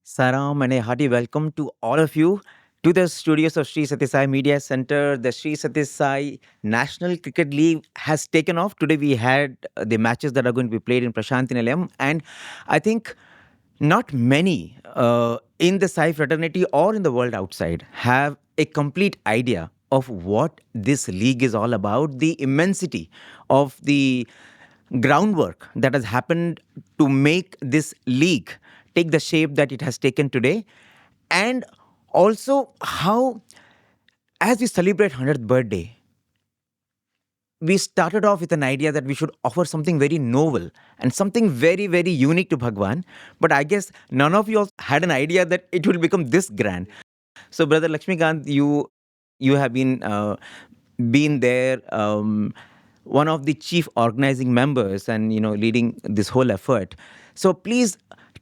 Saram and a hearty welcome to all of you to the studios of Sri Sathya Sai Media Center. The Sri Sathya Sai National Cricket League has taken off. Today we had the matches that are going to be played in Prasanthi Nilayam, and I think not many in the Sai fraternity or in the world outside have a complete idea of what this league is all about, the immensity of the groundwork that has happened to make this league take the shape that it has taken today, and also how, as we celebrate 100th birthday, we started off with an idea that we should offer something very novel and something very, very unique to Bhagwan. But I guess none of you all had an idea that it will become this grand. So, Brother Lakshmikant, you have been there, one of the chief organizing members, and leading this whole effort. So, please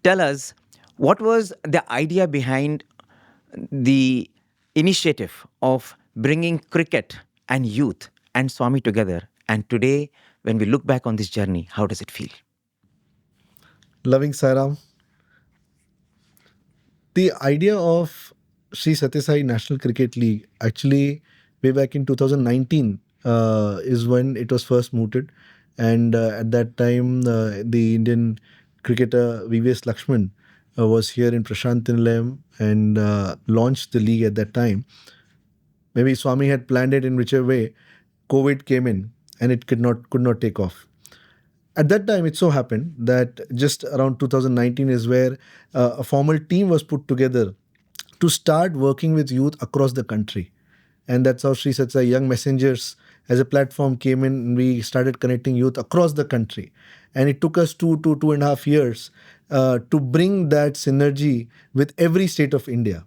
tell us what was the idea behind the initiative of bringing cricket and youth and Swami together. And today, when we look back on this journey, how does it feel? Loving Sairam. The idea of Sri Sathya Sai National Cricket League actually way back in 2019 is when it was first mooted. And at that time, the Indian cricketer VVS Lakshman was here in Prasanthi Nilayam and launched the league at that time. Maybe Swami had planned it in whichever way. COVID came in and it could not take off. At that time, it so happened that just around 2019 is where a formal team was put together to start working with youth across the country. And that's how Sri Sathya Young Messengers as a platform came in, and we started connecting youth across the country. And it took us 2.5 years to bring that synergy with every state of India.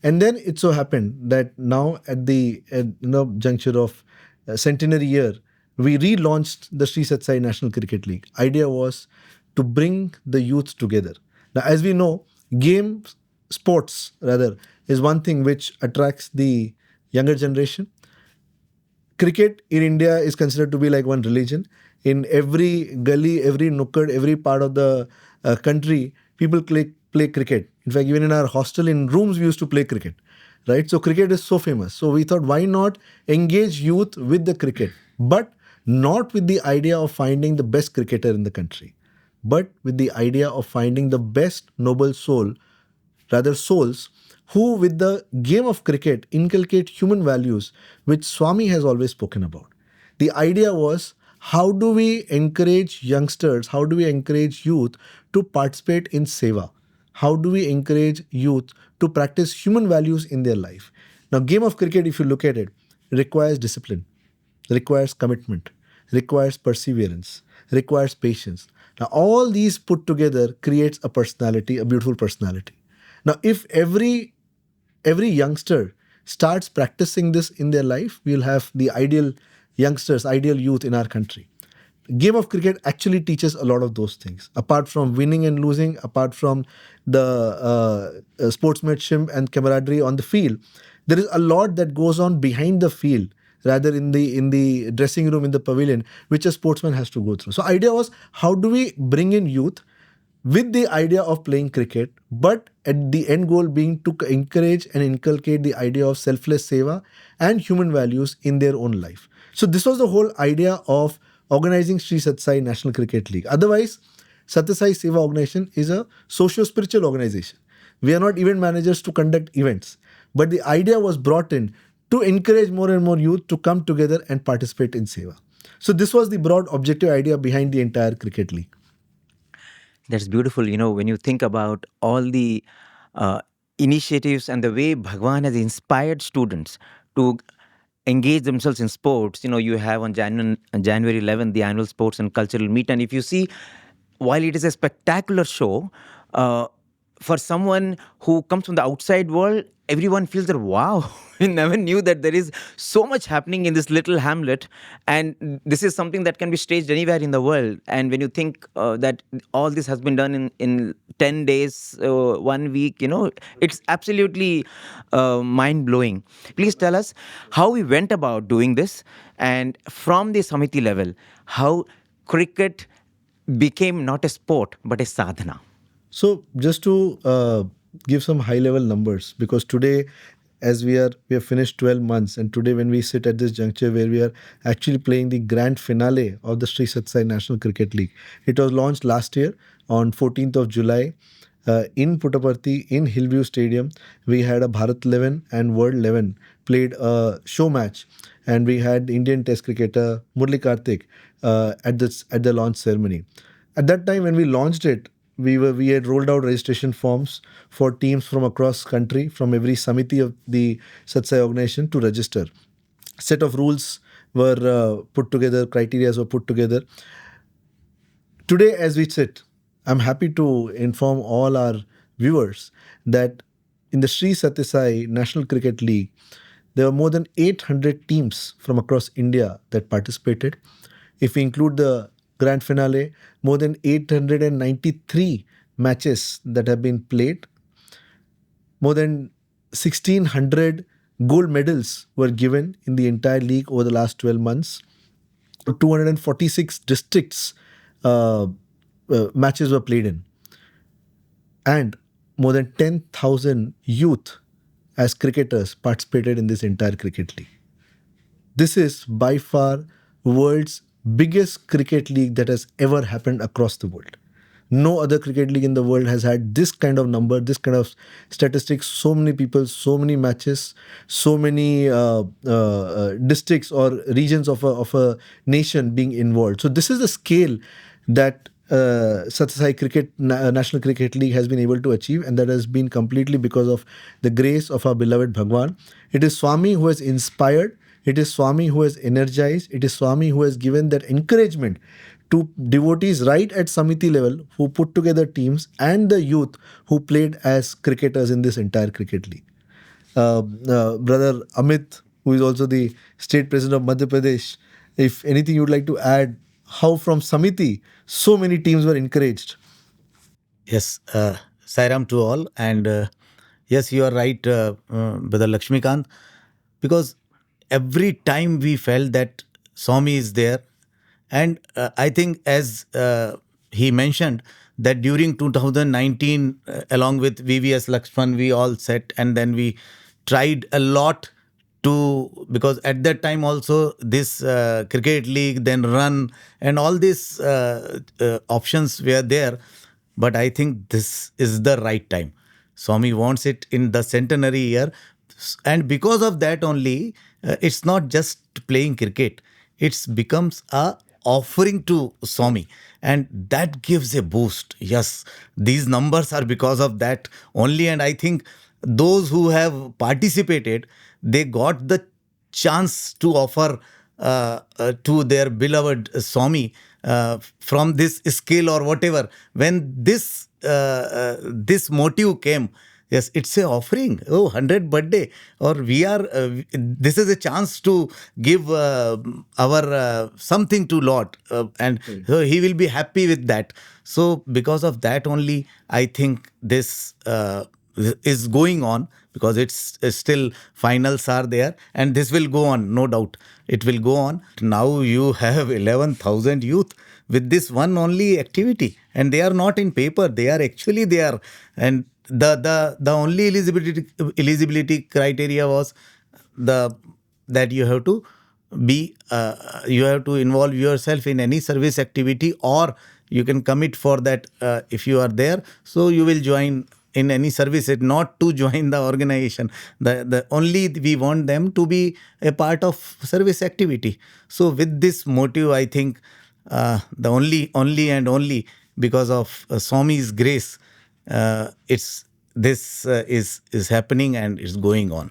And then it so happened that now at the juncture of Centenary year, we relaunched the Sri Sathya Sai National Cricket League. Idea was to bring the youth together. Now, as we know, sports rather, is one thing which attracts the younger generation. Cricket in India is considered to be like one religion. In every gully, every nukkad, every part of the country, people play cricket. In fact, even in our hostel, in rooms, we used to play cricket. Right? So cricket is so famous. So we thought, why not engage youth with the cricket? But not with the idea of finding the best cricketer in the country, but with the idea of finding the best noble souls, who with the game of cricket inculcate human values, which Swami has always spoken about. The idea was, how do we encourage youngsters, how do we encourage youth to participate in seva? How do we encourage youth to practice human values in their life? Now, game of cricket, if you look at it, requires discipline, requires commitment, requires perseverance, requires patience. Now, all these put together creates a personality, a beautiful personality. Now, if every youngster starts practicing this in their life, we'll have the ideal youngsters, ideal youth in our country. Game of cricket actually teaches a lot of those things. Apart from winning and losing, apart from the sportsmanship and camaraderie on the field, there is a lot that goes on behind the field, rather in the dressing room, in the pavilion, which a sportsman has to go through. So idea was, how do we bring in youth with the idea of playing cricket, but at the end goal being to encourage and inculcate the idea of selfless seva and human values in their own life. So this was the whole idea of organizing Sri Sathya Sai National Cricket League. Otherwise, Sathya Sai Seva Organization is a socio-spiritual organization. We are not event managers to conduct events. But the idea was brought in to encourage more and more youth to come together and participate in seva. So this was the broad objective idea behind the entire cricket league. That's beautiful. When you think about all the initiatives and the way Bhagwan has inspired students to engage themselves in sports. You have on January 11th the annual sports and cultural meet, and if you see, while it is a spectacular show, for someone who comes from the outside world, everyone feels that, wow, we never knew that there is so much happening in this little hamlet, and this is something that can be staged anywhere in the world. And when you think that all this has been done in 10 days, 1 week, it's absolutely mind-blowing. Please tell us how we went about doing this, and from the Samiti level, how cricket became not a sport but a sadhana. So just to give some high level numbers, because today, as we have finished 12 months, and today when we sit at this juncture where we are actually playing the grand finale of the Sri Sathya Sai National Cricket League. It was launched last year on 14th of July in Puttaparthi in Hillview Stadium. We had a Bharat 11 and World 11 played a show match, and we had Indian Test cricketer Murli Karthik at the launch ceremony. At that time, when we launched it, we had rolled out registration forms for teams from across country, from every samiti of the Satsai organization to register. Set of rules were put together, criteria were put together. Today, as we sit, I'm happy to inform all our viewers that in the Sri Sathya Sai National Cricket League, there were more than 800 teams from across India that participated. If we include the grand finale, more than 893 matches that have been played. More than 1,600 gold medals were given in the entire league over the last 12 months. 246 districts matches were played in. And more than 10,000 youth as cricketers participated in this entire cricket league. This is by far world's biggest cricket league that has ever happened across the world. No other cricket league in the world has had this kind of number, this kind of statistics, so many people, so many matches, so many districts or regions of a nation being involved. So this is the scale that Sathya Sai National Cricket League has been able to achieve, and that has been completely because of the grace of our beloved Bhagwan. It is Swami who has inspired, it is Swami who has energized, it is Swami who has given that encouragement to devotees right at Samiti level who put together teams, and the youth who played as cricketers in this entire cricket league. Brother Amit, who is also the state president of Madhya Pradesh, if anything you'd like to add, how from Samiti so many teams were encouraged. Yes, Sairam to all. And yes, you are right, Brother Lakshmikant, because every time we felt that Swami is there. And I think, as he mentioned, that during 2019, along with VVS Lakshman, we all sat and then we tried a lot to, because at that time also this cricket league, then run, and all these options were there. But I think this is the right time. Swami wants it in the centenary year. And because of that only, it's not just playing cricket. It becomes a offering to Swami, and that gives a boost. Yes, these numbers are because of that only, and I think those who have participated, they got the chance to offer to their beloved Swami from this skill or whatever. When this motive came, yes, it's a offering. Oh, 100th birthday. Or we are, this is a chance to give our something to Lord. And so he will be happy with that. So because of that only, I think this is going on, because it's still finals are there, and this will go on, no doubt. It will go on. Now you have 11,000 youth with this one only activity, and they are not in paper. They are actually there. And the only eligibility criteria was that you have to be you have to involve yourself in any service activity, or you can commit for that if you are there. So you will join in any service, not to join the organization. The only we want them to be a part of service activity. So with this motive, I think the only and only because of Swami's grace, it's this is happening and it's going on.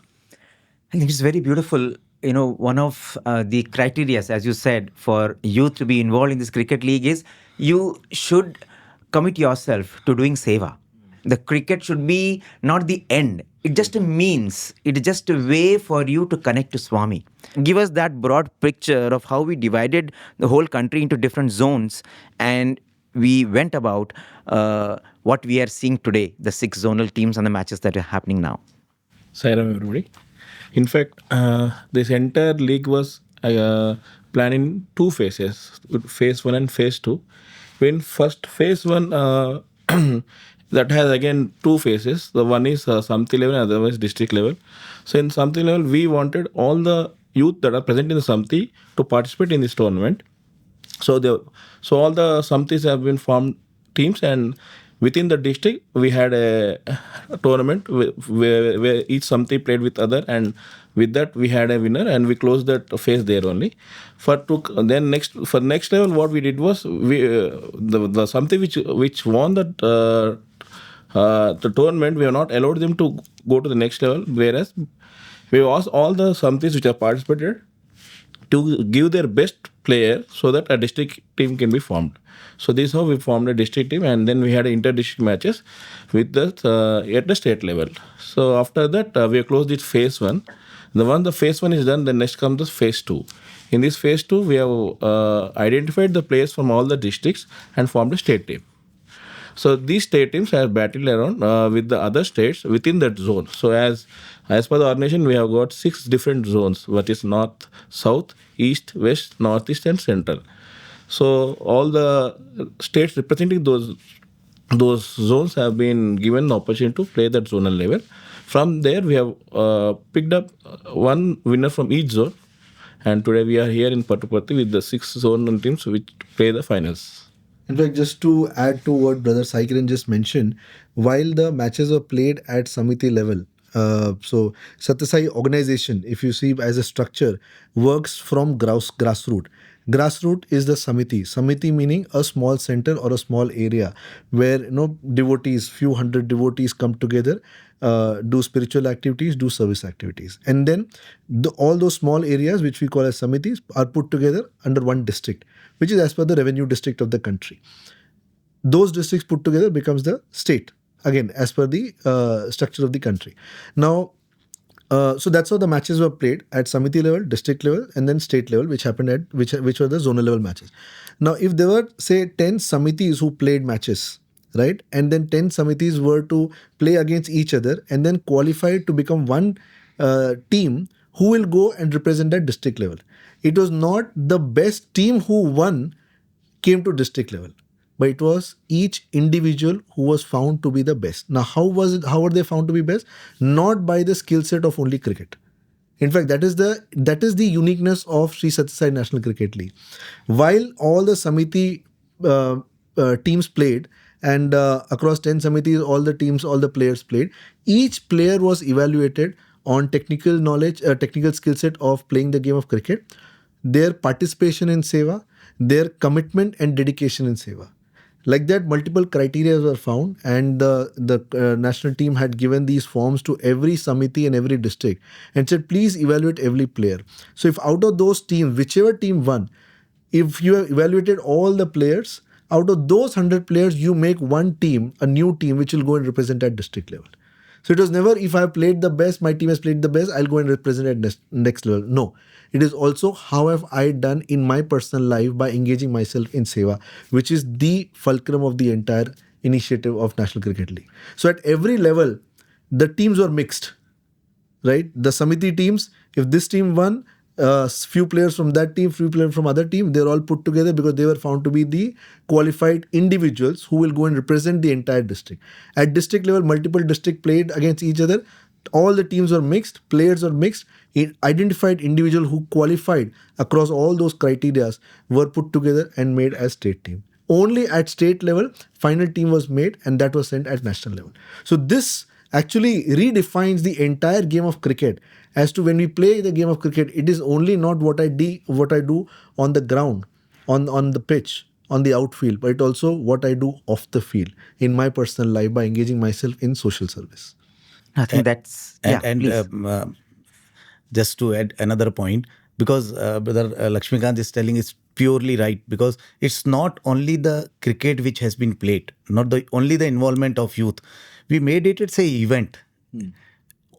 I think it's very beautiful. You know, one of the criteria, as you said, for youth to be involved in this cricket league is you should commit yourself to doing seva. The cricket should be not the end. It just a means. It is just a way for you to connect to Swami. Give us that broad picture of how we divided the whole country into different zones, and we went about what we are seeing today, the 6 zonal teams and the matches that are happening now. Sairam, everybody. In fact, this entire league was planned in 2 phases, phase 1 and phase 2. When first phase 1, that has again two phases. The one is Samthi level, and the other is district level. So in Samthi level, we wanted all the youth that are present in the Samthi to participate in this tournament. So all the Samthis have been formed teams, and within the district we had a tournament where each Samthi played with other, and with that we had a winner, and we closed that phase there only. For next level, what we did was the Samthi which won that. The tournament, we have not allowed them to go to the next level, whereas we asked all the Samthis which have participated to give their best player so that a district team can be formed. So this is how we formed a district team, and then we had inter-district matches with the at the state level. So after that, we have closed this phase one. Once the phase one is done, then next comes the phase two. In this phase two, we have identified the players from all the districts and formed a state team. So these state teams have battled around with the other states within that zone. So as per the organization, we have got 6 different zones, what is north, south, east, west, northeast, and central. So all the states representing those zones have been given the opportunity to play that zonal level. From there, we have picked up one winner from each zone, and today we are here in Patupati with the 6 zonal teams which play the finals. In fact, just to add to what Brother Sai Kiran just mentioned, while the matches were played at Samiti level, so Sathya Sai organization, if you see as a structure, works from grassroots. Grassroots is the Samiti. Samiti meaning a small center or a small area where devotees, few hundred devotees come together, do spiritual activities, do service activities, and then all those small areas which we call as Samitis are put together under one district, which is as per the revenue district of the country. Those districts put together becomes the state, again as per the structure of the country. Now, so that's how the matches were played at Samiti level, district level, and then state level, which happened at which were the zonal level matches. Now, if there were say 10 Samitis who played matches, right, and then 10 Samitis were to play against each other and then qualified to become one team who will go and represent at district level. It was not the best team who won came to district level, but it was each individual who was found to be the best. Now, how was it? How were they found to be best? Not by the skill set of only cricket. In fact, that is the uniqueness of Sri Sathya Sai National Cricket League. While all the Samiti teams played, and across 10 Samitis, all the players played, each player was evaluated on technical knowledge, technical skill set of playing the game of cricket, their participation in seva, their commitment and dedication in seva. Like that, multiple criteria were found, and the national team had given these forms to every Samiti and every district and said, please evaluate every player. So if out of those teams, whichever team won, if you have evaluated all the players, out of those 100 players, you make one team, a new team, which will go and represent at district level. So it was never, if I have played the best, my team has played the best, I'll go and represent at next level. No. It is also how have I done in my personal life by engaging myself in seva, which is the fulcrum of the entire initiative of National Cricket League. So at every level, the teams were mixed, right? The Samiti teams, if this team won, few players from that team, few players from other team, they're all put together because they were found to be the qualified individuals who will go and represent the entire district. At district level, multiple districts played against each other. All the teams were mixed, players were mixed. Identified individuals who qualified across all those criteria were put together and made as state team. Only at state level, final team was made, and that was sent at national level. So this actually redefines the entire game of cricket. As to when we play the game of cricket, it is only not what I do on the ground, on the pitch, on the outfield, but it also what I do off the field in my personal life by engaging myself in social service. I think that's And please. just to add another point, because Brother Lakshmikant is telling is purely right, because it's not only the cricket which has been played, not only the involvement of youth. We made it's a event.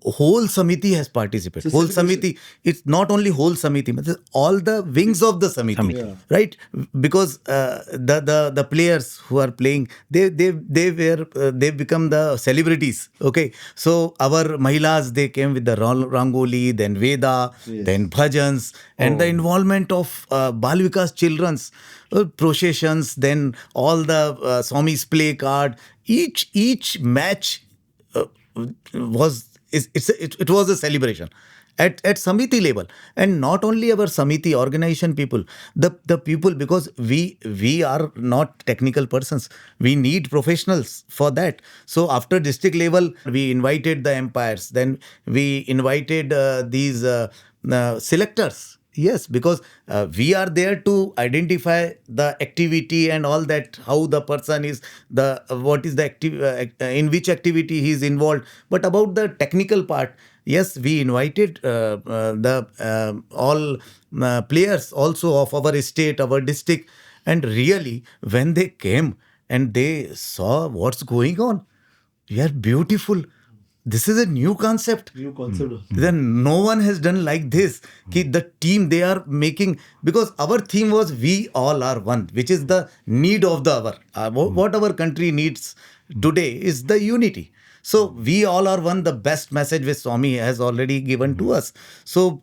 Whole Samiti has participated. Whole Samiti, it's not only whole Samiti, but all the wings of the Samiti, Yeah. right? Because the players who are playing, they become the celebrities. Okay, so our Mahilas, they came with the Rangoli, then Veda, then bhajans, and the involvement of Bal Vikas children's processions, then all the Swami's play card, Each match uh, it was a celebration at Samiti level, and not only our Samiti organization people, the people, because we are not technical persons, we need professionals for that. So after district level, we invited the umpires, then we invited these selectors. Yes, because we are there to identify the activity and all that, how the person is, the what is the in which activity he is involved. But about the technical part, yes, we invited the all players also of our state, our district, and really when they came and they saw what's going on, we are beautiful. This is a new concept. New concept. Then no one has done like this. Ki the team they are making, because our theme was we all are one, which is the need of the hour. What our country needs today is the unity. So we all are one. The best message which Swami has already given to us. So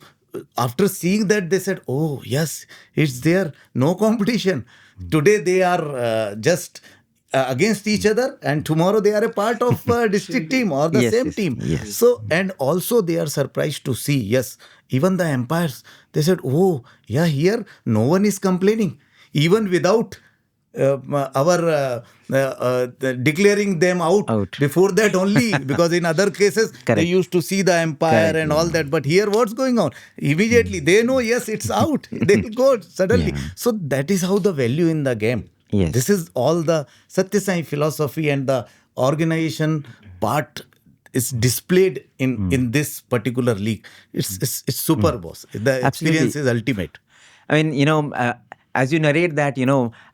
after seeing that, they said, "Oh yes, it's there. No competition. Today they are just." Against each other, and tomorrow they are a part of district team or the Yes, same yes, team. yes. So, and also they are surprised to see, yes, even the umpires, they said, oh yeah, here no one is complaining, even without our declaring them out. Before that only, because in other cases they Correct. used to see the umpire and all that, but here what's going on, immediately they know, yes, it's out, they will go suddenly. Yeah. So that is how the value in the game. Yes. This is all the Sathya Sai philosophy and the organization part is displayed in this particular league. It's super, boss. The experience is ultimate. I mean, as you narrate that,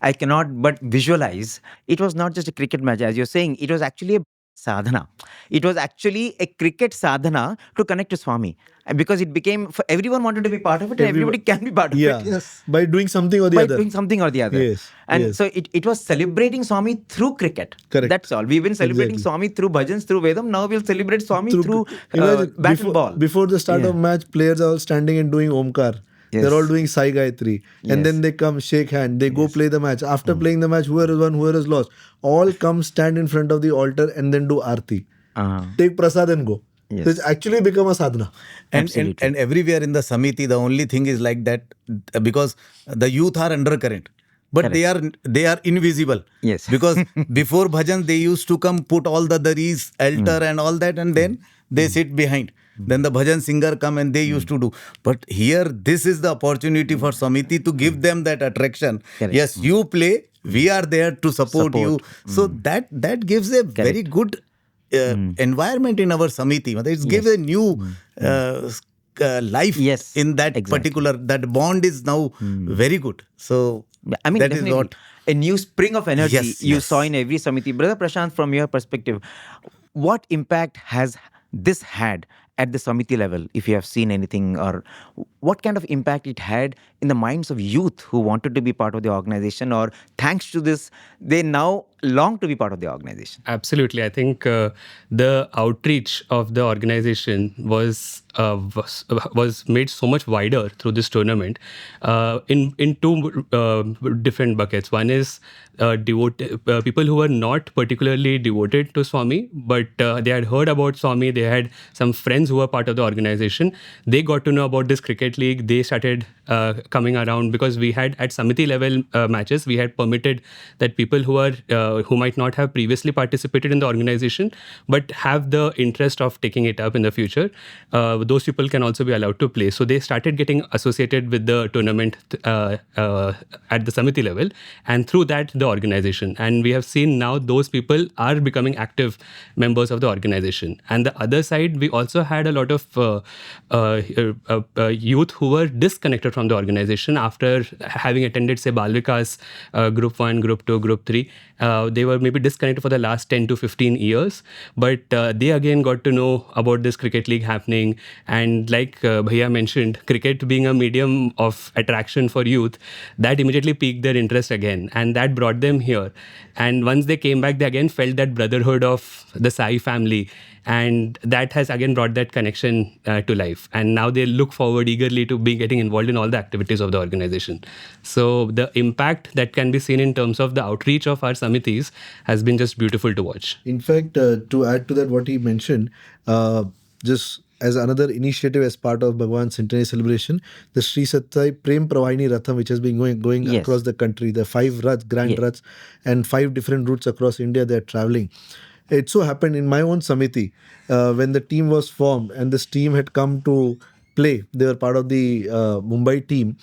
I cannot but visualize. It was not just a cricket match, as you're saying. It was actually a sadhana. It was actually a cricket sadhana to connect to Swami. And because it became, for everyone wanted to be part of it, and everybody can be part of Yeah. it. Yes. By doing something or the By other. doing something or the other. Yes, And yes. so it was celebrating Swami through cricket. Correct. That's all. We've been celebrating Exactly. Swami through bhajans, through Vedam. Now we'll celebrate Swami through Imagine, bat and ball. Before the start Yeah. of match, players are all standing and doing Omkar. Yes. They're all doing Sai Gayatri. And Yes. then they come, shake hand, they go play the match. After playing the match, whoever has won, whoever has lost, all come stand in front of the altar and then do Aarti. Uh-huh. Take prasad and go. Yes. So it's actually become a sadhana. And everywhere in the Samiti, the only thing is like that, because the youth are undercurrent. But they are invisible. Yes. Because before bhajan, they used to come, put all the daris, altar and all that, and then they sit behind. Then the bhajan singer come and they used to do. But here, this is the opportunity for Samiti to give them that attraction. Correct. Yes, you play, we are there to support you. So that gives a very good environment in our Samiti. It gives a new life Yes, in that exactly. particular, that bond is now very good. So I mean, that is definitely what. a new spring of energy Yes, you yes. saw in every Samiti. Brother Prashant, from your perspective, what impact has this had at the Samiti level, if you have seen anything, or what kind of impact it had in the minds of youth who wanted to be part of the organization, or thanks to this, they now long to be part of the organization? Absolutely. I think the outreach of the organization was made so much wider through this tournament in two different buckets. One is people who were not particularly devoted to Swami, but they had heard about Swami. They had some friends who were part of the organization. They got to know about this cricket league. They started coming around, because we had at Samiti level matches, we had permitted that people who might not have previously participated in the organization but have the interest of taking it up in the future, those people can also be allowed to play. So they started getting associated with the tournament at the Samiti level, and through that the organization. And we have seen now those people are becoming active members of the organization. And the other side, we also had a lot of youth who were disconnected from the organization after having attended, say, Balvikas Group 1, Group 2, Group 3. They were maybe disconnected for the last 10 to 15 years, but they again got to know about this cricket league happening. And like Bhaiya mentioned, cricket being a medium of attraction for youth, that immediately piqued their interest again, and that brought them here. And once they came back, they again felt that brotherhood of the Sai family. and that has again brought that connection to life. And now they look forward eagerly to be getting involved in all the activities of the organization. So the impact that can be seen in terms of the outreach of our samitis has been just beautiful to watch. In fact, to add to that, what he mentioned, just as another initiative as part of Bhagwan's centenary celebration, the Sri Sathya Prem Pravahini Ratam, which has been going Yes. across the country, the 5 grand Yeah. rats, and 5 different routes across India they are traveling. It so happened in my own Samiti, when the team was formed and this team had come to play, they were part of the Mumbai team.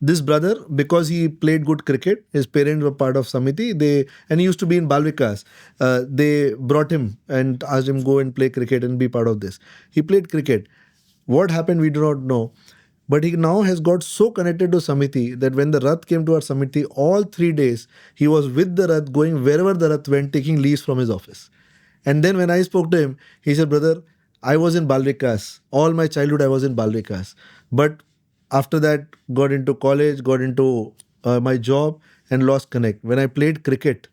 This brother, because he played good cricket, his parents were part of Samiti. And he used to be in Balvikas. They brought him and asked him go and play cricket and be part of this. He played cricket. What happened, we do not know. But he now has got so connected to Samiti that when the Rath came to our Samiti, all 3 days he was with the Rath, going wherever the Rath went, taking leaves from his office. And then when I spoke to him, he said, brother, I was in Balvikas. All my childhood I was in Balvikas. But after that, got into college, got into my job and lost connect. When I played cricket,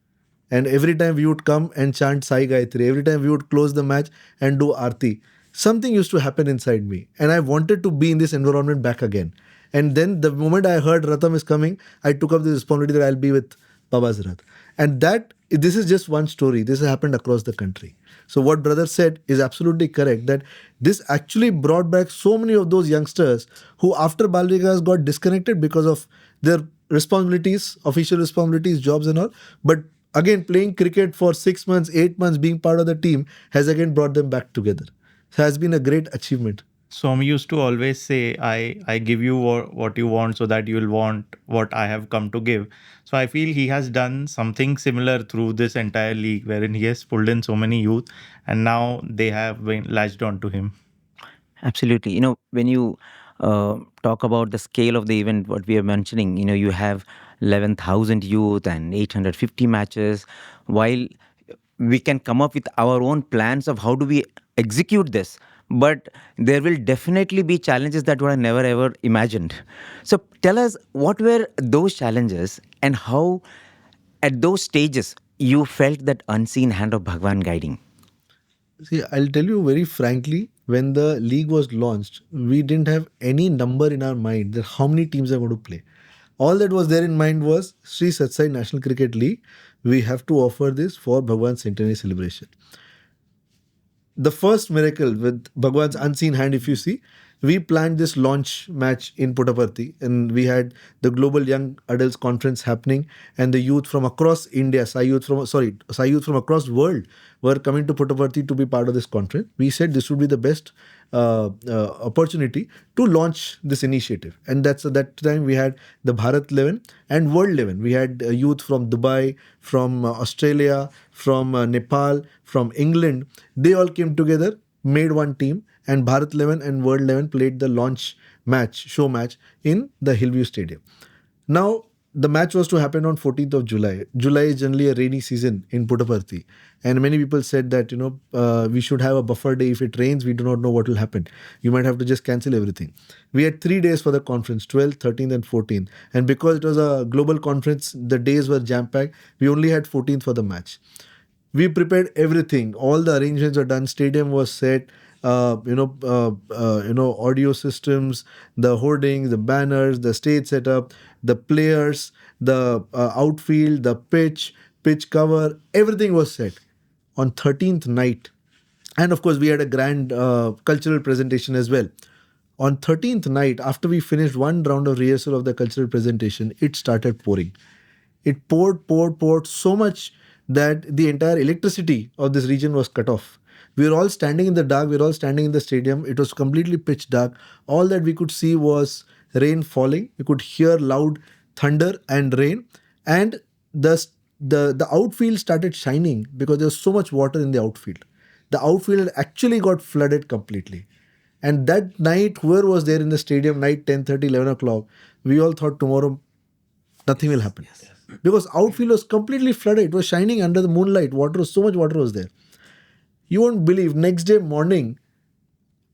and every time we would come and chant Sai Gayatri, every time we would close the match and do Aarti, something used to happen inside me. And I wanted to be in this environment back again. And then the moment I heard Ratam is coming, I took up the responsibility that I'll be with Baba's Rath. And this is just one story. This has happened across the country. So what brother said is absolutely correct, that this actually brought back so many of those youngsters who after Balvikas got disconnected because of their responsibilities, official responsibilities, jobs and all. But again, playing cricket for 6 months, 8 months, being part of the team has again brought them back together. It has been a great achievement. Swami used to always say, I give you what you want so that you will want what I have come to give. So I feel he has done something similar through this entire league, wherein he has pulled in so many youth and now they have been latched onto him. Absolutely. When you talk about the scale of the event, what we are mentioning, you have 11,000 youth and 850 matches. While we can come up with our own plans of how do we execute this, but there will definitely be challenges that were never ever imagined. So tell us, what were those challenges and how at those stages you felt that unseen hand of Bhagwan guiding? See, I'll tell you very frankly, when the league was launched, we didn't have any number in our mind that how many teams are going to play. All that was there in mind was Sri Sathya National Cricket League. We have to offer this for Bhagwan's centenary celebration. The first miracle with Bhagwan's unseen hand, if you see, we planned this launch match in Puttaparthi, and we had the Global Young Adults Conference happening, and the youth from across India, Sai youth from across world were coming to Puttaparthi to be part of this conference. We said this would be the best opportunity to launch this initiative, and that's at that time we had the Bharat 11 and World 11. We had youth from Dubai, from Australia, from Nepal, from England. They all came together, made one team, and Bharat 11 and World 11 played the launch match, show match in the Hillview Stadium. Now, the match was to happen on 14th of July. July is generally a rainy season in Puttaparthi. And many people said that, we should have a buffer day. If it rains, we do not know what will happen. You might have to just cancel everything. We had 3 days for the conference, 12th, 13th and 14th. And because it was a global conference, the days were jam-packed. We only had 14th for the match. We prepared everything. All the arrangements were done. Stadium was set. Audio systems, the hoardings, the banners, the stage setup, the players, the outfield, the pitch cover, everything was set on 13th night. And of course, we had a grand cultural presentation as well. On 13th night, after we finished one round of rehearsal of the cultural presentation, it started pouring. It poured so much that the entire electricity of this region was cut off. We were all standing in the dark. We were all standing in the stadium. It was completely pitch dark. All that we could see was rain falling. We could hear loud thunder and rain. And the outfield started shining because there was so much water in the outfield. The outfield had actually got flooded completely. And that night, whoever was there in the stadium, night 10:30, 11 o'clock, we all thought tomorrow nothing will happen. Because outfield was completely flooded. It was shining under the moonlight. So much water was there. You won't believe, next day morning,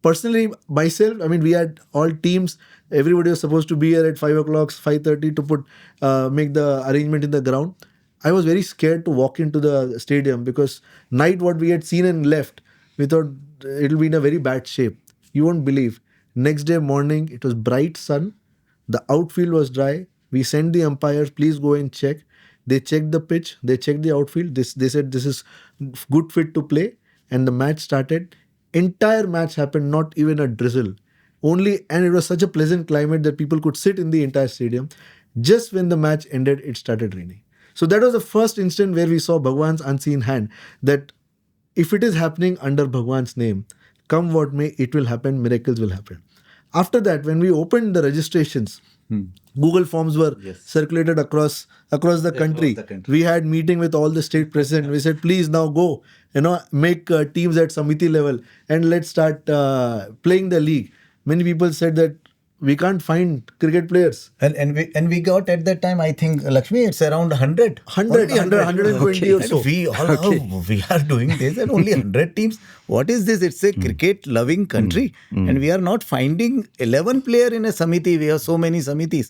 personally, myself, we had all teams. Everybody was supposed to be here at 5 o'clock, 5:30 to make the arrangement in the ground. I was very scared to walk into the stadium because night what we had seen and left, We thought it'll be in a very bad shape. You won't believe. Next day morning, it was bright sun. The outfield was dry. We sent the umpires, please go and check. They checked the pitch. They checked the outfield. They said this is good fit to play. And the match started. Entire match happened, not even a drizzle. Only, and it was such a pleasant climate that people could sit in the entire stadium. Just when the match ended, it started raining. So that was the first instant where we saw Bhagwan's unseen hand, that if it is happening under Bhagwan's name, come what may, it will happen, miracles will happen. After that, when we opened the registrations, Google Forms were circulated across the country. We had meeting with all the state presidents. We said, please now go, make teams at Samiti level and let's start playing the league. Many people said that we can't find cricket players. And we got at that time, I think, Lakshmi, it's around 100. 120 or so. And we all we are doing this and only 100 teams. What is this? It's a cricket loving country. And we are not finding 11 player in a samiti. We have so many samitis.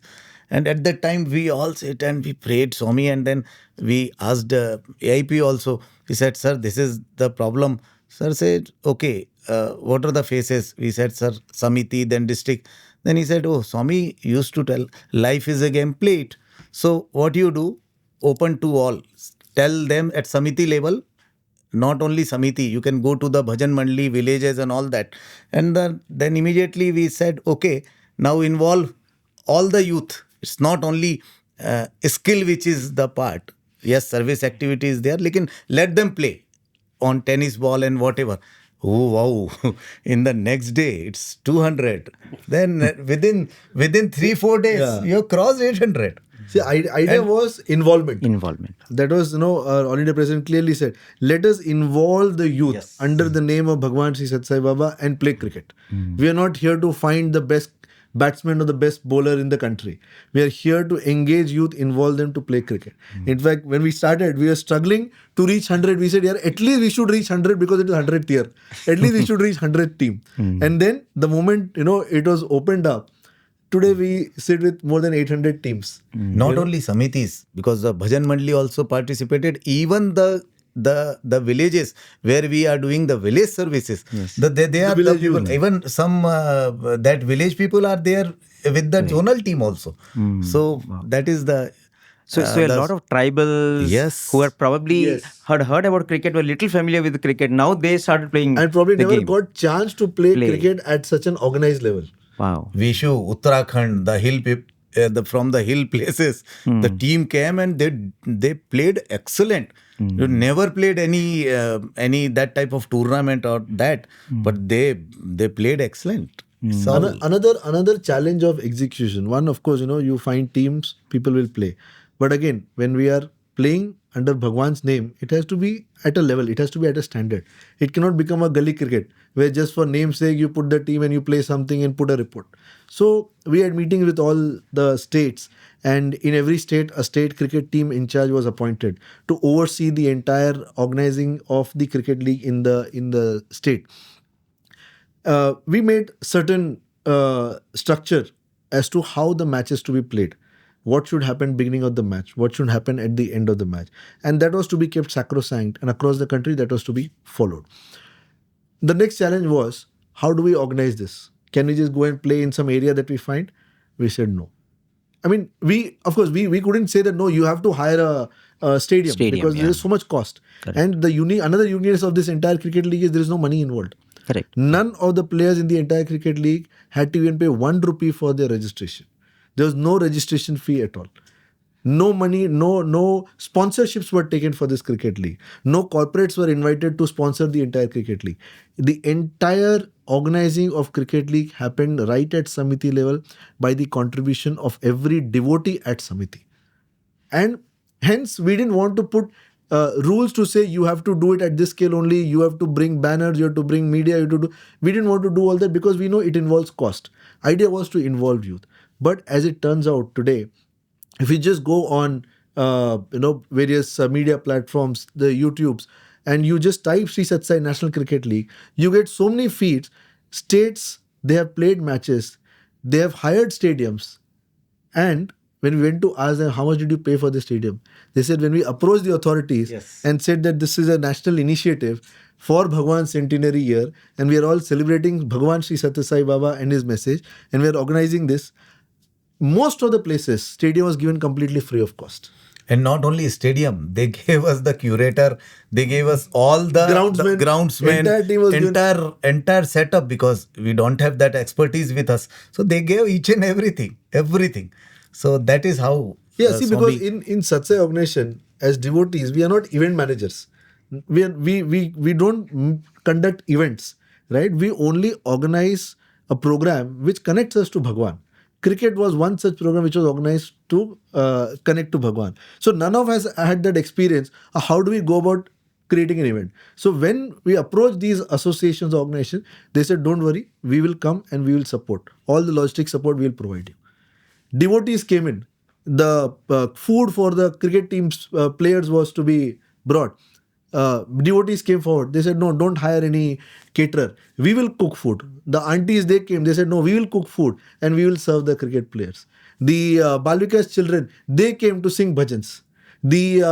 And at that time, we all sit and we prayed Swami, and then we asked AIP also. He said, sir, this is the problem. Sir said, okay, what are the faces? We said, sir, Samiti, then district. Then he said, oh, Swami used to tell, life is a game, play it. So what you do, open to all. Tell them at Samiti level, not only Samiti, you can go to the Bhajan Mandli, villages and all that. And then immediately we said, okay, now involve all the youth. It's not only skill which is the part. Yes, service activity is there. Let them play on tennis ball and whatever. Oh wow! In the next day, it's 200. Then within 3-4 days, you have crossed 800. See, idea was involvement. Involvement. That was, our All India President clearly said, let us involve the youth under the name of Bhagwan Sri Sathya Sai Baba and play cricket. We are not here to find the best batsman or the best bowler in the country. We are here to engage youth, involve them to play cricket. In fact, when we started, we were struggling to reach 100. We said, yeah, at least we should reach 100 because it is 100th year. At least we should reach 100th team. And then the moment, it was opened up, today we sit with more than 800 teams. Not only Samitis, because the Bhajan Mandli also participated, even the villages where we are doing the village services. They are the people, even some that village people are there with the zonal team also. So that is the So a lot of tribals who are probably had heard about cricket, were little familiar with cricket. Now they started playing and probably the never game. got chance to play cricket at such an organized level. Wow. Vishu, Uttarakhand, the hill from the hill places, the team came and they played excellent. You never played any that type of tournament or that, but they played excellent. Another challenge of execution. One, of course, you find teams, people will play. But again, when we are playing under Bhagwan's name, it has to be at a level, it has to be at a standard. It cannot become a gully cricket where just for namesake you put the team and you play something and put a report. So we had meetings with all the states, and in every state a state cricket team in charge was appointed to oversee the entire organizing of the cricket league in the state. We made certain structure as to how the matches to be played. What should happen beginning of the match? What should happen at the end of the match? And that was to be kept sacrosanct, and across the country that was to be followed. The next challenge was, how do we organize this? Can we just go and play in some area that we find? We said no. I mean, we couldn't say that, no, you have to hire a stadium because there is so much cost. Correct. And another uniqueness of this entire cricket league is there is no money involved. Correct. None of the players in the entire cricket league had to even pay 1 rupee for their registration. There was no registration fee at all. No money, no sponsorships were taken for this cricket league. No corporates were invited to sponsor the entire cricket league. The entire organizing of cricket league happened right at Samiti level by the contribution of every devotee at Samiti. And hence, we didn't want to put rules to say you have to do it at this scale only, you have to bring banners, you have to bring media, you have to do. We didn't want to do all that because we know it involves cost. Idea was to involve youth. But as it turns out today, if you just go on various media platforms, the YouTubes, and you just type Sri Sathya Sai National Cricket League, you get so many feeds. States, they have played matches, they have hired stadiums, and when we went to ask them, how much did you pay for the stadium? They said, when we approached the authorities and said that this is a national initiative, for Bhagwan Centenary year, and we are all celebrating Bhagwan Sri Sathya Sai Baba and his message, and we are organizing this. Most of the places, stadium was given completely free of cost. And not only stadium, they gave us the curator, they gave us all the groundsmen, entire team was given. entire setup, because we don't have that expertise with us. So they gave each and everything. So that is how. Yeah, see, because Swami- in Satsai organization, as devotees, we are not event managers. We don't conduct events, right? We only organize a program which connects us to Bhagwan. Cricket was one such program which was organized to connect to Bhagwan. So none of us had that experience. How do we go about creating an event? So when we approach these associations, organizations, they said, "Don't worry, we will come and we will support. All the logistic support we will provide you." Devotees came in. The food for the cricket team's players was to be brought. Devotees came forward. They said, "No, don't hire any caterer. We will cook food." The aunties, they came. They said, "No, we will cook food and we will serve the cricket players." The Balvika's children, they came to sing bhajans. The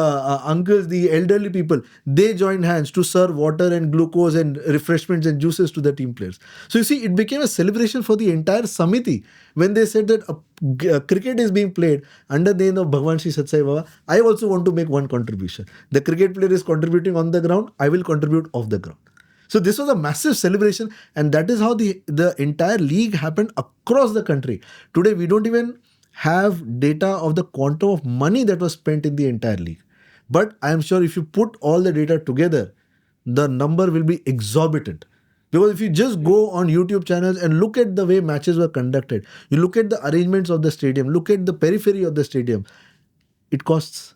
uncles, the elderly people, they joined hands to serve water and glucose and refreshments and juices to the team players. So you see, it became a celebration for the entire Samiti when they said that cricket is being played under the name of Bhagwan Sri Sathya Sai Baba. I also want to make one contribution. The cricket player is contributing on the ground. I will contribute off the ground. So this was a massive celebration, and that is how the entire league happened across the country. Today, we don't even have data of the quantum of money that was spent in the entire league. But I am sure if you put all the data together, the number will be exorbitant. Because if you just go on YouTube channels and look at the way matches were conducted, you look at the arrangements of the stadium, look at the periphery of the stadium, it costs.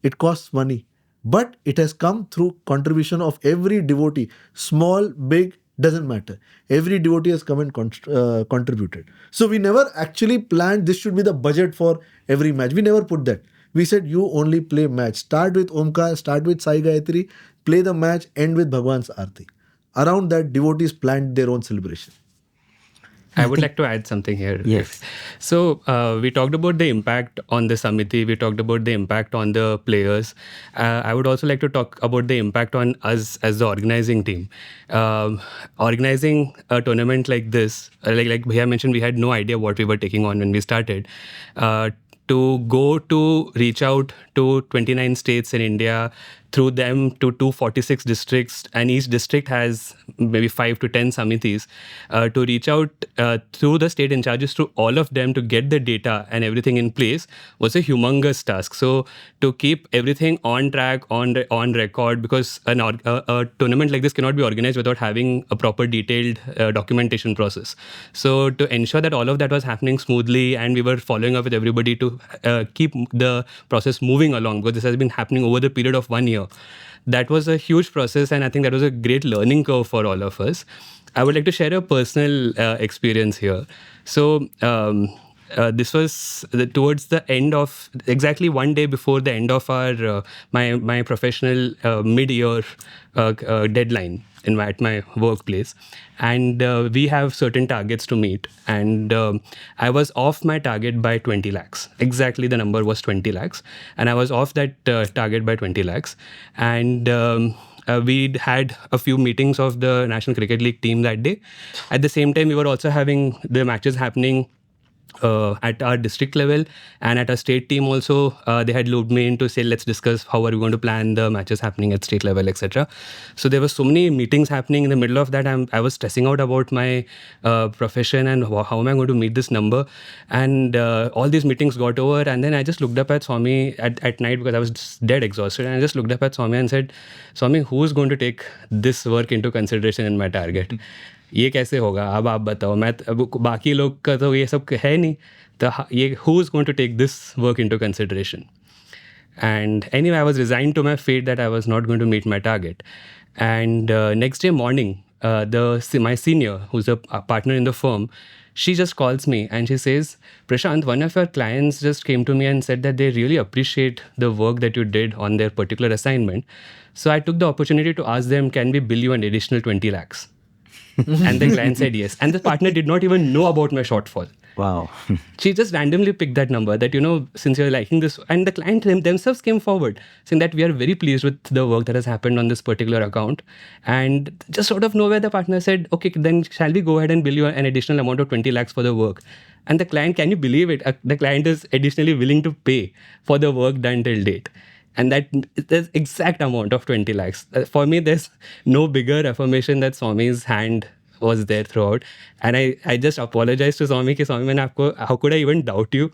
It costs money. But it has come through contribution of every devotee, small, big, doesn't matter. Every devotee has come and contributed. So we never actually planned this should be the budget for every match. We never put that. We said you only play match. Start with Omkar, start with Sai Gayatri, play the match, end with Bhagwan's Aarti. Around that, devotees planned their own celebration. I would like to add something here. Yes. So we talked about the impact on the Samiti. We talked about the impact on the players. I would also like to talk about the impact on us as the organizing team. Organizing a tournament like this, like Bhaiya mentioned, we had no idea what we were taking on when we started. To go to reach out to 29 states in India, through them to 246 districts, and each district has maybe 5 to 10 samitis, to reach out through the state in charges to all of them to get the data and everything in place was a humongous task. So to keep everything on track, on record, because a tournament like this cannot be organized without having a proper detailed documentation process. So to ensure that all of that was happening smoothly, and we were following up with everybody to keep the process moving along, because this has been happening over the period of 1 year. That was a huge process, and I think that was a great learning curve for all of us. I would like to share a personal experience here. So this was towards the end of, exactly 1 day before the end of our my professional mid-year deadline at my workplace, and we have certain targets to meet, and I was off my target by 20 lakhs. Exactly, the number was 20 lakhs, and I was off that target by 20 lakhs, and we had a few meetings of the National Cricket League team that day. At the same time, we were also having the matches happening at our district level, and at our state team also. They had looped me in to say, let's discuss how are we going to plan the matches happening at state level, etc. So there were so many meetings happening. In the middle of that, I was stressing out about my profession and how am I going to meet this number. And all these meetings got over, and then I just looked up at Swami at night, because I was just dead exhausted, and I just looked up at Swami and said, Swami, who is going to take this work into consideration in my target? ये कैसे होगा, अब आप बताओ. मैं बाकी लोग का तो ये सब है नहीं, तो ये who is going to take this work into consideration? And anyway, I was resigned to my fate that I was not going to meet my target. And next day morning, my senior, who's a partner in the firm, she just calls me and she says, Prashant, one of your clients just came to me and said that they really appreciate the work that you did on their particular assignment. So I took the opportunity to ask them, can we bill you an additional 20 lakhs? And the client said yes. And the partner did not even know about my shortfall. Wow. She just randomly picked that number that, since you're liking this, and the client themselves came forward saying that we are very pleased with the work that has happened on this particular account. And just out of nowhere, the partner said, okay, then shall we go ahead and bill you an additional amount of 20 lakhs for the work? And the client, can you believe it? The client is additionally willing to pay for the work done till date. And that there's exact amount of 20 lakhs. For me, there's no bigger affirmation that Swami's hand was there throughout. And I just apologized to Swami कि Swami मैंने आपको, how could I even doubt you?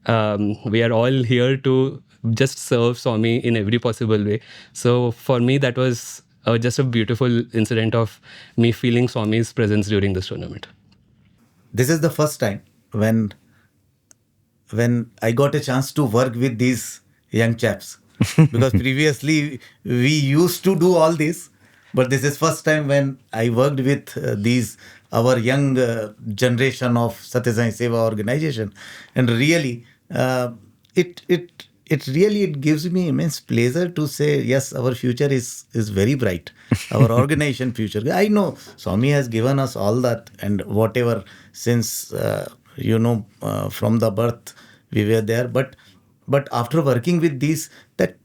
We are all here to just serve Swami in every possible way. So for me, that was just a beautiful incident of me feeling Swami's presence during this tournament. This is the first time when I got a chance to work with these young chaps. Because previously we used to do all this, but this is first time when I worked with these our young generation of Sathya Sai Seva organization, and really it gives me immense pleasure to say yes, our future is very bright. Our organization future. I know Swami has given us all that and whatever since from the birth we were there, but after working with these, that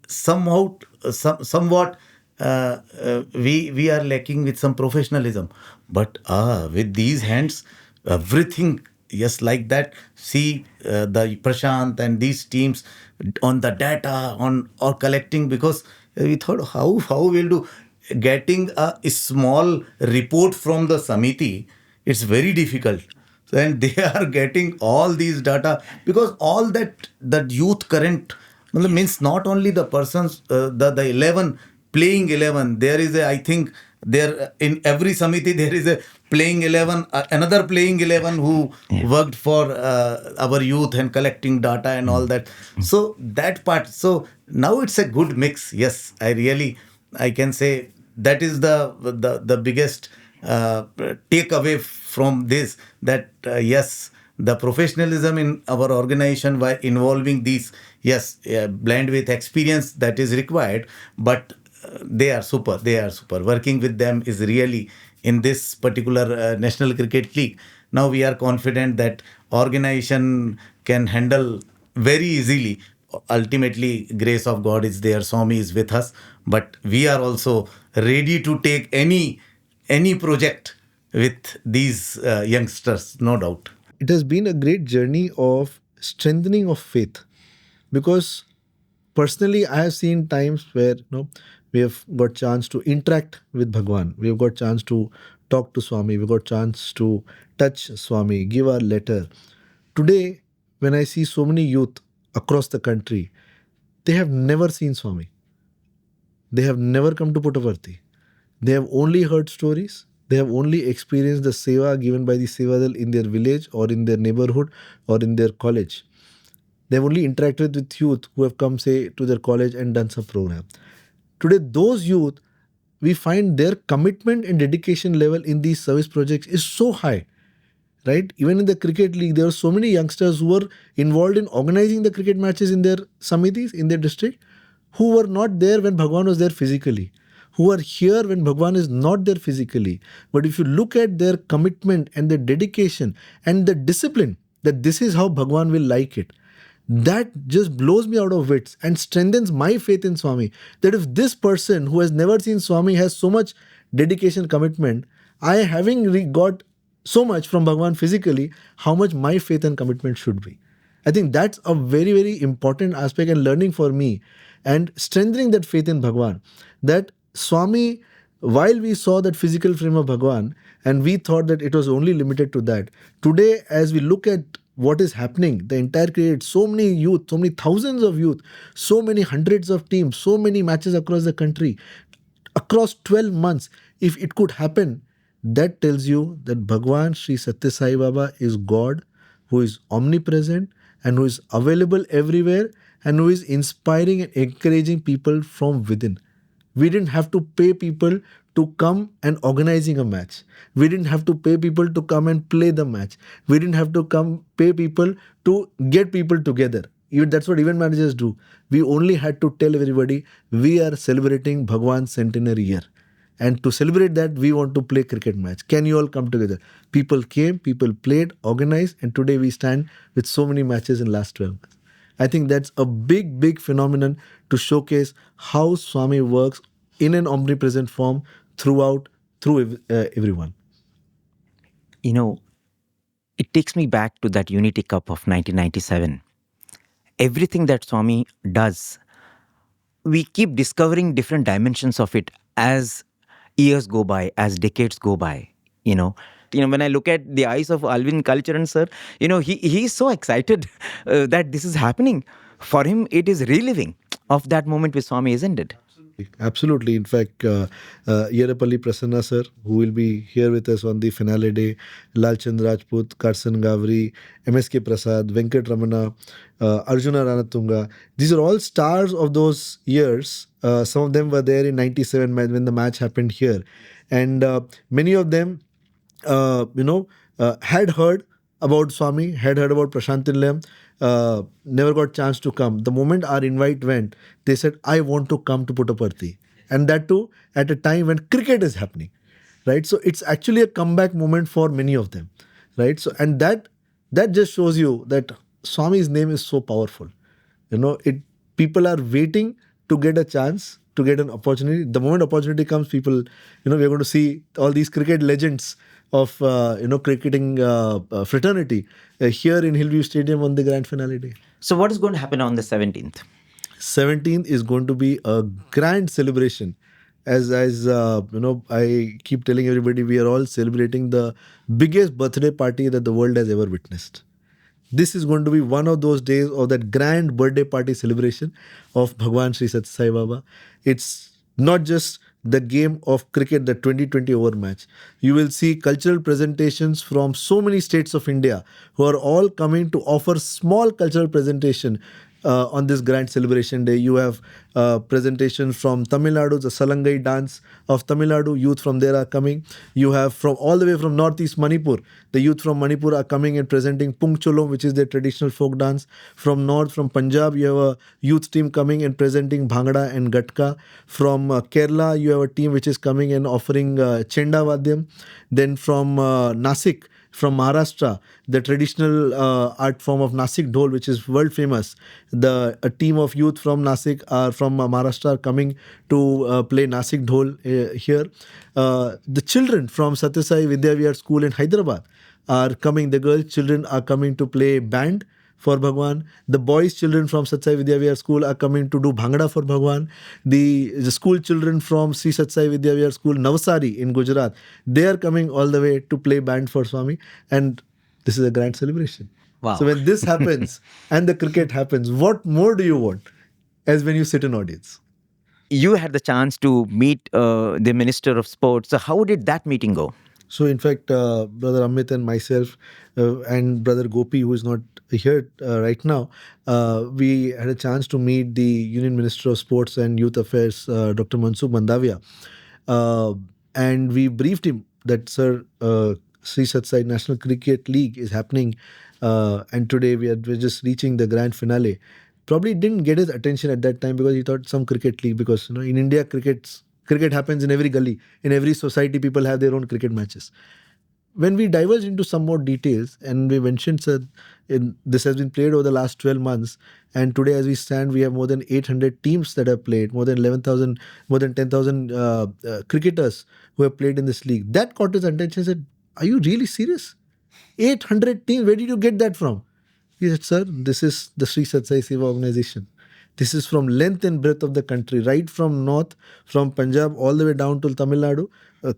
somewhat we are lacking with some professionalism, but with these hands everything, yes, like that. See the Prashant and these teams on the data on or collecting, because we thought how we'll do getting a small report from the Samiti. It's very difficult. And they are getting all these data, because all that youth current means not only the persons, the 11 playing 11. There is I think there in every Samiti there is a playing 11, another playing 11 who worked for our youth and collecting data and all that. So that part. So now it's a good mix. Yes, I can say that is the biggest takeaway from this, that yes, the professionalism in our organization by involving these, yes, blend with experience that is required, but they are super. Working with them is really in this particular National Cricket League. Now we are confident that organization can handle very easily. Ultimately, grace of God is there. Swami is with us, but we are also ready to take any project with these youngsters, no doubt. It has been a great journey of strengthening of faith, because personally I have seen times where we have got chance to interact with Bhagwan, we have got chance to talk to Swami, we got chance to touch Swami, give our letter. Today, when I see so many youth across the country, they have never seen Swami, they have never come to Puttaparthi, they have only heard stories. They have only experienced the seva given by the Sevadal in their village or in their neighborhood or in their college. They have only interacted with youth who have come, say, to their college and done some program. Today, those youth, we find their commitment and dedication level in these service projects is so high, right? Even in the cricket league, there are so many youngsters who were involved in organizing the cricket matches in their samitis, in their district, who were not there when Bhagwan was there physically, who are here when Bhagwan is not there physically. But if you look at their commitment and their dedication and the discipline, that this is how Bhagwan will like it, that just blows me out of wits and strengthens my faith in Swami. That if this person who has never seen Swami has so much dedication, commitment, I having got so much from Bhagwan physically, how much my faith and commitment should be. I think that's a very, very important aspect and learning for me, and strengthening that faith in Bhagwan. That Swami, while we saw that physical frame of Bhagwan and we thought that it was only limited to that, today as we look at what is happening, the entire cricket, so many youth, so many thousands of youth, so many hundreds of teams, so many matches across the country, across 12 months, if it could happen, that tells you that Bhagwan Sri Sathya Sai Baba is God who is omnipresent and who is available everywhere and who is inspiring and encouraging people from within. We didn't have to pay people to come and organizing a match. We didn't have to pay people to come and play the match. We didn't have to pay people to get people together. Even that's what event managers do. We only had to tell everybody we are celebrating Bhagwan's centenary year. And to celebrate that, we want to play cricket match. Can you all come together? People came, people played, organized, and today we stand with so many matches in last 12 months. I think that's a big, big phenomenon to showcase how Swami works in an omnipresent form through everyone. You know, it takes me back to that Unity Cup of 1997. Everything that Swami does, we keep discovering different dimensions of it as years go by, as decades go by. You know, when I look at the eyes of Alvin Culturan sir, he's so excited that this is happening. For him, it is reliving of that moment with Swami, isn't it? Absolutely. In fact, Yerapalli Prasanna sir, who will be here with us on the finale day, Lalchand Rajput, Karsan Gavri, MSK Prasad, Venkat Ramana, Arjuna Ranatunga. These are all stars of those years. Some of them were there in 97 when the match happened here. And many of them, had heard about Swami, had heard about Prasanthi Nilayam, never got chance to come. The moment our invite went, they said, I want to come to Puttaparthi. And that too at a time when cricket is happening, right? So it's actually a comeback moment for many of them, right? So, and that just shows you that Swami's name is so powerful. People are waiting to get a chance, to get an opportunity. The moment opportunity comes, people, we're going to see all these cricket legends of cricketing fraternity here in Hillview Stadium on the grand finale day. So, what is going to happen on the 17th? 17th is going to be a grand celebration. As I keep telling everybody, we are all celebrating the biggest birthday party that the world has ever witnessed. This is going to be one of those days of that grand birthday party celebration of Bhagwan Sri Sathya Sai Baba. It's not just the game of cricket, the 2020 over match. You will see cultural presentations from so many states of India who are all coming to offer small cultural presentation on this grand celebration day. You have presentations from Tamil Nadu, the Salangai dance of Tamil Nadu, youth from there are coming. You have from all the way from northeast Manipur, the youth from Manipur are coming and presenting Pung Cholom, which is their traditional folk dance. From north, from Punjab, you have a youth team coming and presenting Bhangra and Gatka. From Kerala, you have a team which is coming and offering Chenda Vadyam. Then from Nasik, from Maharashtra, the traditional art form of Nasik Dhol, which is world famous. A team of youth from Nasik from Maharashtra are coming to play Nasik Dhol here. The children from Sathya Sai Vidyavihar School in Hyderabad are coming. The girl children are coming to play band for Bhagwan. The boys' children from Sathya Sai Vidyavihar School are coming to do Bhangra for Bhagwan. The school children from Sri Sathya Sai Vidyavihar School, Navsari in Gujarat, they are coming all the way to play band for Swami. And this is a grand celebration. Wow. So when this happens and the cricket happens, what more do you want as when you sit in audience? You had the chance to meet the Minister of Sports. So, how did that meeting go? So, in fact, Brother Amit and myself and Brother Gopi, who is not here right now, we had a chance to meet the Union Minister of Sports and Youth Affairs, Dr. Mansukh Mandavia. And we briefed him that, sir, Sri Sathya Sai National Cricket League is happening. And today we're just reaching the grand finale. Probably didn't get his attention at that time because he thought some cricket league, because in India cricket happens in every gully, in every society people have their own cricket matches. When we diverged into some more details and we mentioned, sir, this has been played over the last 12 months, and today as we stand we have more than 800 teams that have played, more than 11,000, more than 10,000 cricketers who have played in this league. That caught his attention. Said, are you really serious? 800 teams, where did you get that from? He said, sir, this is the Sri Sathya Sai Seva organization. This is from length and breadth of the country, right from north, from Punjab all the way down to Tamil Nadu,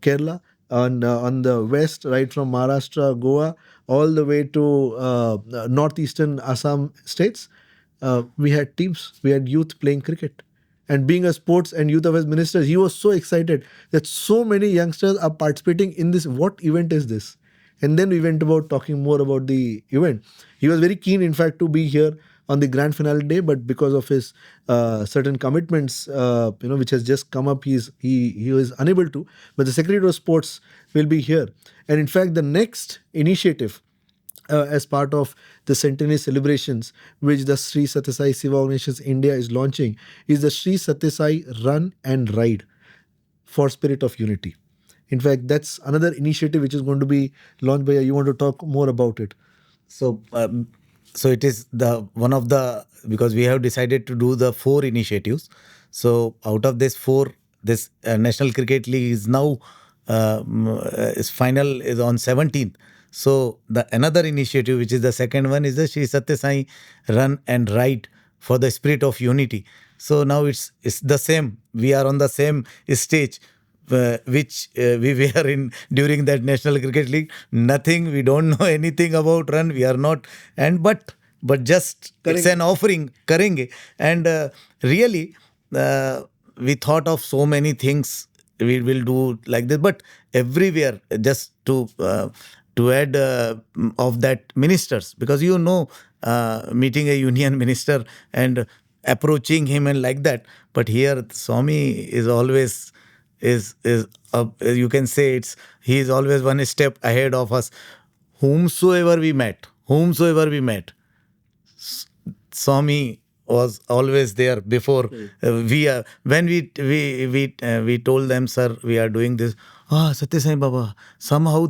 Kerala, on the west, right from Maharashtra, Goa, all the way to northeastern Assam states. We had teams, we had youth playing cricket. And being a sports and youth affairs minister, he was so excited that so many youngsters are participating in this. What event is this? And then we went about talking more about the event. He was very keen, in fact, to be here on the grand finale day, but because of his certain commitments, which has just come up, he was unable to. But the Secretary of Sports will be here. And in fact, the next initiative as part of the Centenary celebrations, which the Sri Sathya Sai Seva Organizations India is launching, is the Sri Sathya Sai Run and Ride. for spirit of unity. In fact, that's another initiative which is going to be launched by. You want to talk more about it? So, so it is the one of the, because we have decided to do the 4 initiatives. So out of this 4, this National Cricket League is now is final is on 17th. So the another initiative, which is the second one, is the Shri Sathya Sai Run and Ride for the spirit of unity. So now it's the same. We are on the same stage which we were in during that National Cricket League. Nothing, we don't know anything about run. We are not, and but just it's an offering, karenge. And really, we thought of so many things we will do like this, but everywhere just to add of that ministers, because meeting a union minister and approaching him and like that. But here Swami is always is you can say he is always one step ahead of us. Whomsoever we met, Swami was always there before. We when we told them, sir, we are doing this. Ah, Satya Sai Baba. Somehow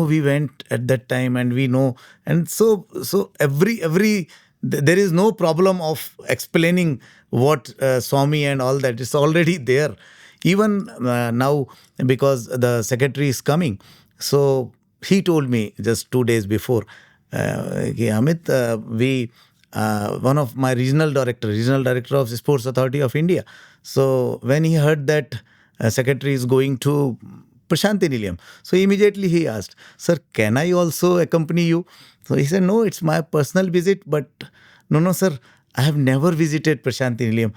we went at that time and we know. And so every there is no problem of explaining what Swami and all that. It's already there. Even now, because the secretary is coming, so he told me just 2 days before, Amit, we one of my regional director of Sports Authority of India. So when he heard that secretary is going to Prasanthi Nilayam, so immediately he asked, sir, can I also accompany you? So he said, no, it's my personal visit, but no, sir, I have never visited Prasanthi Nilayam.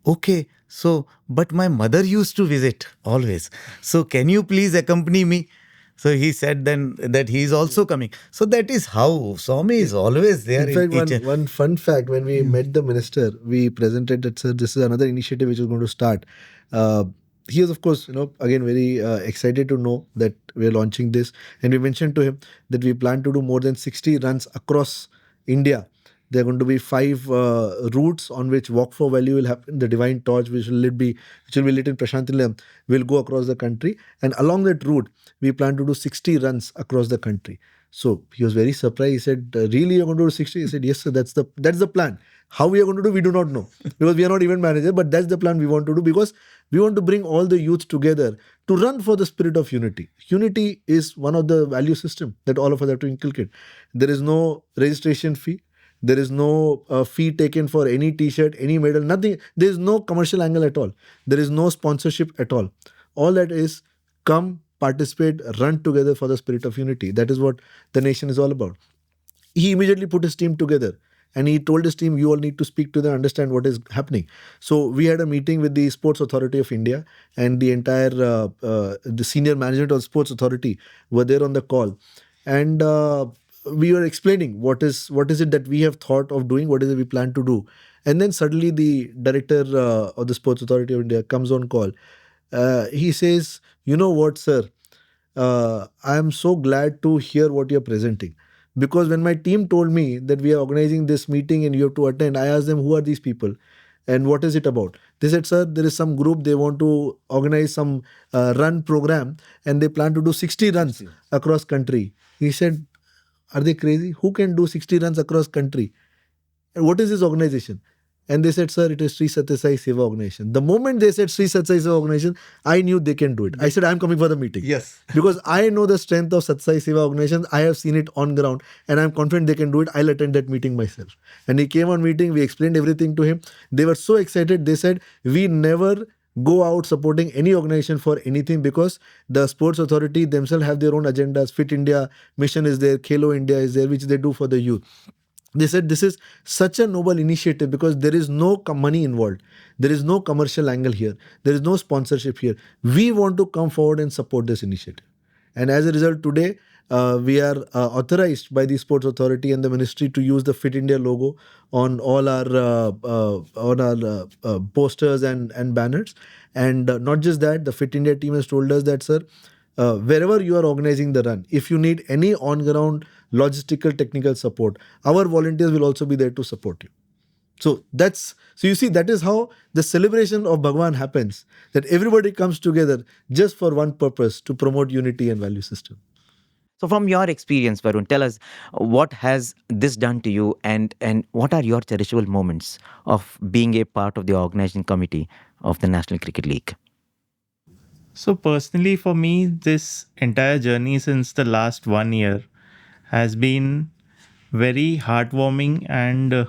Okay, so, but my mother used to visit always. So can you please accompany me? So he said then that he is also coming. So that is how Swami is always there. In fact, one fun fact, when we met the minister, we presented that, sir, this is another initiative which is going to start. He is, of course, again, very excited to know that we are launching this. And we mentioned to him that we plan to do more than 60 runs across India. There are going to be 5 routes on which Walk for Value will happen. The Divine Torch, which will be lit in Prasanthi Nilayam, will go across the country. And along that route, we plan to do 60 runs across the country. So he was very surprised. He said, really, you're going to do 60? He said, yes, sir, that's the plan. How we are going to do, we do not know. Because we are not event manager, but that's the plan we want to do, because we want to bring all the youth together to run for the spirit of unity. Unity is one of the value system that all of us have to inculcate. There is no registration fee. There is no fee taken for any t-shirt, any medal, nothing. There is no commercial angle at all. There is no sponsorship at all. All that is come, participate, run together for the spirit of unity. That is what the nation is all about. He immediately put his team together and he told his team, you all need to speak to them, understand what is happening. So we had a meeting with the Sports Authority of India, and the entire the senior management of Sports Authority were there on the call. And we were explaining what is it that we have thought of doing, what is it we plan to do. And then suddenly the director of the Sports Authority of India comes on call. He says, you know what, sir, I am so glad to hear what you're presenting. Because when my team told me that we are organizing this meeting and you have to attend, I asked them, who are these people and what is it about? They said, sir, there is some group, they want to organize some run program and they plan to do 60 runs across country. He said, are they crazy? Who can do 60 runs across country? And what is this organization? And they said, sir, it is Sri Sathya Sai Seva Organization. The moment they said Sri Sathya Sai Seva Organization, I knew they can do it. I said, I'm coming for the meeting. Yes. Because I know the strength of Sathya Sai Seva Organization. I have seen it on ground and I'm confident they can do it. I'll attend that meeting myself. And he came on meeting. We explained everything to him. They were so excited. They said, we never go out supporting any organization for anything, because the Sports Authority themselves have their own agendas. Fit India mission is there. Khelo India is there, which they do for the youth. They said this is such a noble initiative because there is no money involved. There is no commercial angle here. There is no sponsorship here. We want to come forward and support this initiative. And as a result, today we are authorized by the Sports Authority and the Ministry to use the Fit India logo on all our posters and banners. And not just that, the Fit India team has told us that, sir, wherever you are organizing the run, if you need any on-ground logistical technical support, our volunteers will also be there to support you. So you see, that is how the celebration of Bhagwan happens. That everybody comes together just for one purpose, to promote unity and value system. So, from your experience, Varun, tell us what has this done to you, and what are your cherishable moments of being a part of the organizing committee of the National Cricket League? So, personally, for me, this entire journey since the last 1 year has been very heartwarming. And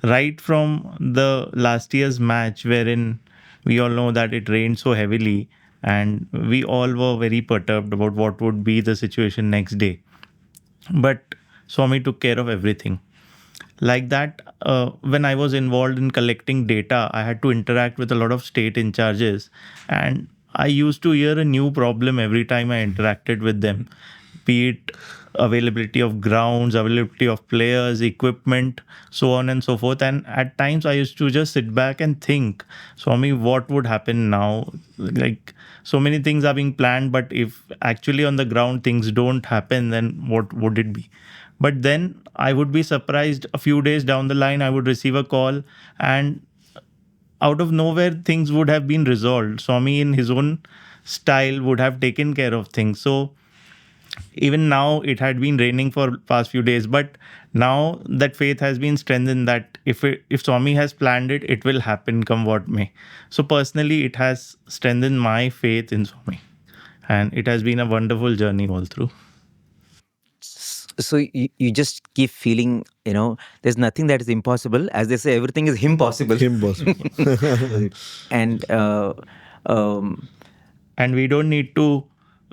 right from the last year's match, wherein we all know that it rained so heavily, and we all were very perturbed about what would be the situation next day. But Swami took care of everything. Like that, when I was involved in collecting data, I had to interact with a lot of state in charges, and I used to hear a new problem every time I interacted with them, be it availability of grounds, availability of players, equipment, so on and so forth. And at times I used to just sit back and think, Swami, what would happen now? Like, so many things are being planned, but if actually on the ground things don't happen, then what would it be? But then I would be surprised, a few days down the line, I would receive a call, and out of nowhere things would have been resolved. Swami in his own style would have taken care of things. So even now, it had been raining for past few days, but now that faith has been strengthened, that if Swami has planned it, it will happen come what may. So personally, it has strengthened my faith in Swami, and it has been a wonderful journey all through. So you just keep feeling, there's nothing that is impossible. As they say, everything is impossible. Impossible. And And we don't need to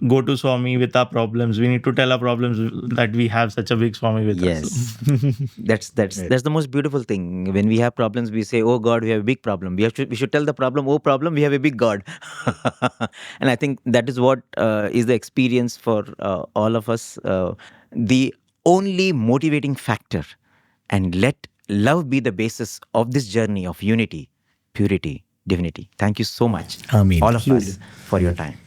go to Swami with our problems. We need to tell our problems that we have such a big Swami with us. yes, that's the most beautiful thing. When we have problems, we say, "Oh God, we have a big problem." We should tell the problem, "Oh problem, we have a big God." And I think that is what is the experience for all of us. The only motivating factor, and let love be the basis of this journey of unity, purity, divinity. Thank you so much, Ameen. all of us, for your time.